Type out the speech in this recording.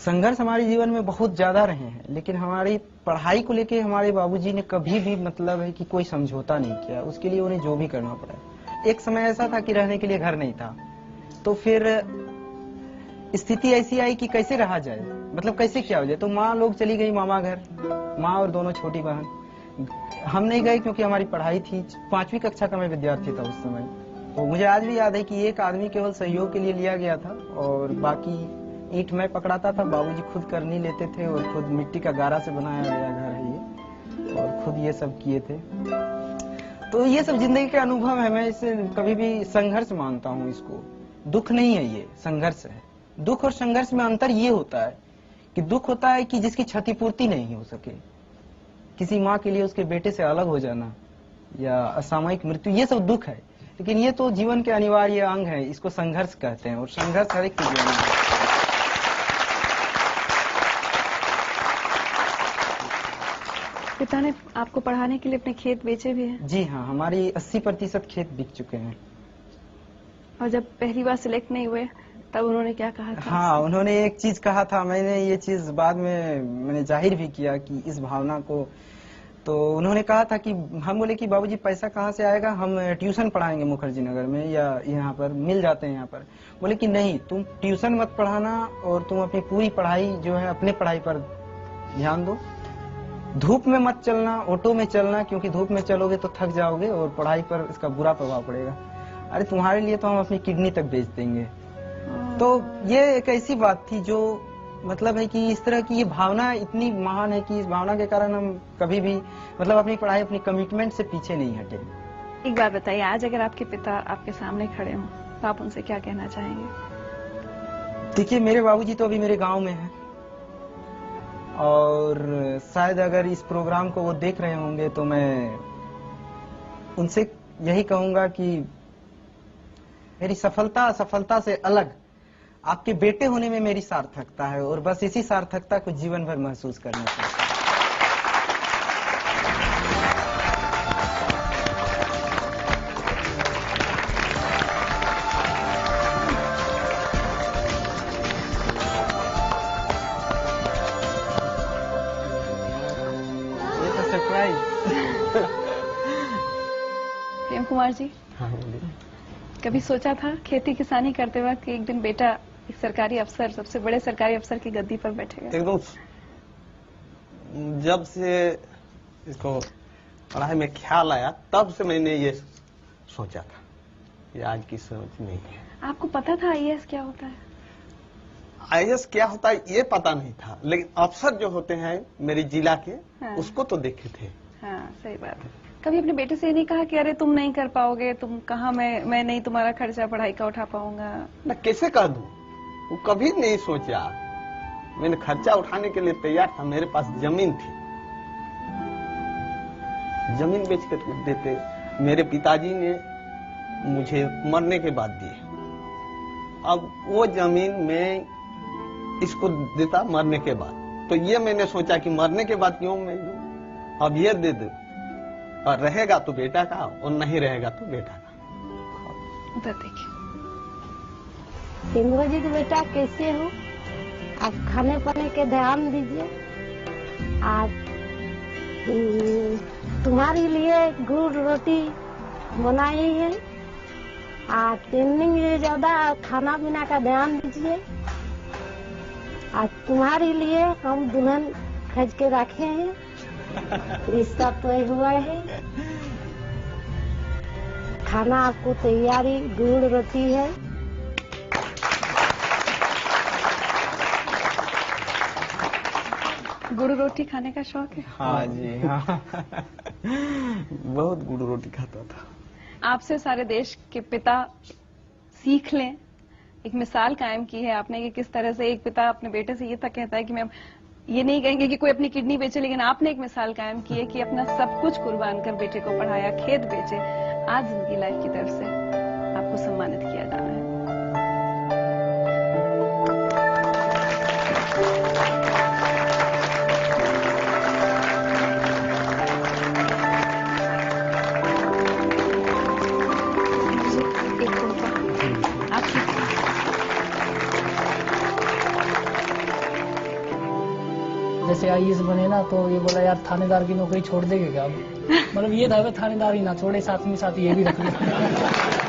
संघर्ष हमारे जीवन में बहुत ज्यादा रहे हैं, लेकिन हमारी पढ़ाई को लेके हमारे बाबूजी ने कभी भी मतलब है कि कोई समझौता नहीं किया। उसके लिए उन्हें जो भी करना पड़ा। एक समय ऐसा था कि रहने के लिए घर नहीं था, तो फिर स्थिति ऐसी आई कि कैसे रहा जाए, मतलब कैसे क्या हो जाए। तो माँ लोग चली गई मामा घर, माँ और दोनों छोटी बहन। हम नहीं गए क्योंकि हमारी पढ़ाई थी। 5वीं कक्षा का मैं विद्यार्थी था उस समय। तो मुझे आज भी याद है कि एक आदमी केवल सहयोग के लिए लिया गया था और बाकी ईंट मैं पकड़ाता था। बाबूजी खुद कर नहीं लेते थे और खुद मिट्टी का गारा से बनाया गया घर है ये, और खुद ये सब किए थे। तो ये सब जिंदगी के अनुभव है। मैं इसे कभी भी संघर्ष मानता हूँ इसको। दुख नहीं है, ये संघर्ष है। दुख और संघर्ष में अंतर ये होता है कि दुख होता है कि जिसकी क्षतिपूर्ति नहीं हो सके, किसी माँ के लिए उसके बेटे से अलग हो जाना या असामयिक मृत्यु, ये सब दुख है। लेकिन ये तो जीवन के अनिवार्य अंग है, इसको संघर्ष कहते हैं और संघर्ष हर एक के जीवन में है। पिता ने आपको पढ़ाने के लिए अपने खेत बेचे भी हैं? जी हाँ, हमारी 80% खेत बिक चुके हैं। और जब पहली बार सिलेक्ट नहीं हुए तब उन्होंने क्या कहा था? हाँ, उन्होंने एक चीज कहा था, मैंने ये चीज बाद में मैंने जाहिर भी किया कि इस भावना को। तो उन्होंने कहा था कि हम बोले कि बाबूजी पैसा कहाँ से आएगा, हम ट्यूशन पढ़ाएंगे मुखर्जी नगर में या यहाँ पर मिल जाते हैं यहाँ पर। बोले कि नहीं, तुम ट्यूशन मत पढ़ाना और तुम अपनी पूरी पढ़ाई जो है अपने पढ़ाई पर ध्यान दो। धूप में मत चलना, ऑटो में चलना, क्योंकि धूप में चलोगे तो थक जाओगे और पढ़ाई पर इसका बुरा प्रभाव पड़ेगा। अरे तुम्हारे लिए तो हम अपनी किडनी तक बेच देंगे। तो ये एक ऐसी बात थी जो मतलब है कि इस तरह की ये भावना इतनी महान है कि इस भावना के कारण हम कभी भी मतलब अपनी पढ़ाई, अपनी कमिटमेंट से पीछे नहीं हटे। एक बात बताइए, आज अगर आपके पिता आपके सामने खड़े हों तो आप उनसे क्या कहना चाहेंगे? देखिए, मेरे बाबूजी तो अभी मेरे गांव में हैं और शायद अगर इस प्रोग्राम को वो देख रहे होंगे तो मैं उनसे यही कहूंगा कि मेरी सफलता असफलता से अलग आपके बेटे होने में मेरी सार्थकता है और बस इसी सार्थकता को जीवन भर महसूस करना चाहिए। ये तो सरप्राइज। प्रेम कुमार जी, हाँ बोलिए। कभी सोचा था खेती किसानी करते वक्त कि एक दिन बेटा एक सरकारी अफसर, सबसे बड़े सरकारी अफसर की गद्दी पर बैठेगा? एकदम जब से इसको पढ़ाई में ख्याल आया तब से मैंने ये सोचा था, ये आज की सोच नहीं है। आपको पता था आईएएस क्या होता है? आईएएस क्या होता है ये पता नहीं था, लेकिन अफसर जो होते हैं मेरे जिला के, हाँ। उसको तो देखे थे। हाँ, सही बात है। कभी अपने बेटे से ये नहीं कहा कि अरे तुम नहीं कर पाओगे, तुम कहाँ, मैं नहीं तुम्हारा खर्चा पढ़ाई का उठा पाऊंगा? मैं कैसे कह दूं, वो कभी नहीं सोचा। मैंने खर्चा उठाने के लिए तैयार था, मेरे पास जमीन थी, जमीन बेच कर देते। मेरे पिताजी ने मुझे मरने के बाद दिए। अब वो जमीन में इसको देता मरने के बाद, तो ये मैंने सोचा कि मरने के बाद क्यों मैं दूं, अब ये दे दो, और रहेगा तो बेटा का और नहीं रहेगा तो बेटा का। उधर देखिए। सिंधु जी के बेटा कैसे हो? आप खाने पाने के ध्यान दीजिए। आज तुम्हारे लिए गुड़ रोटी बनाई है। आज ट्रेनिंग में ज्यादा खाना पीना का ध्यान दीजिए। आज तुम्हारे लिए हम दुल्हन खज के रखे हैं, रिश्ता तय हुआ है। खाना आपको तैयारी गुड़ रोटी है। गुड़ रोटी खाने का शौक है? हाँ जी हाँ। बहुत गुड़ रोटी खाता था। आपसे सारे देश के पिता सीख लें, एक मिसाल कायम की है आपने कि किस तरह से एक पिता अपने बेटे से ये तक कहता है कि मैं ये नहीं कहेंगे कि कोई अपनी किडनी बेचे, लेकिन आपने एक मिसाल कायम की है कि अपना सब कुछ कुर्बान कर बेटे को पढ़ाया, खेत बेचे। आज जिंदगी लाइफ की तरफ से आपको सम्मानित किया जाना है। जैसे आईएएस बने ना तो ये बोला यार थानेदार की नौकरी छोड़ देंगे क्या अब। मतलब ये था थानेदार ही ना छोड़े, साथ में साथ ये भी रख लिया।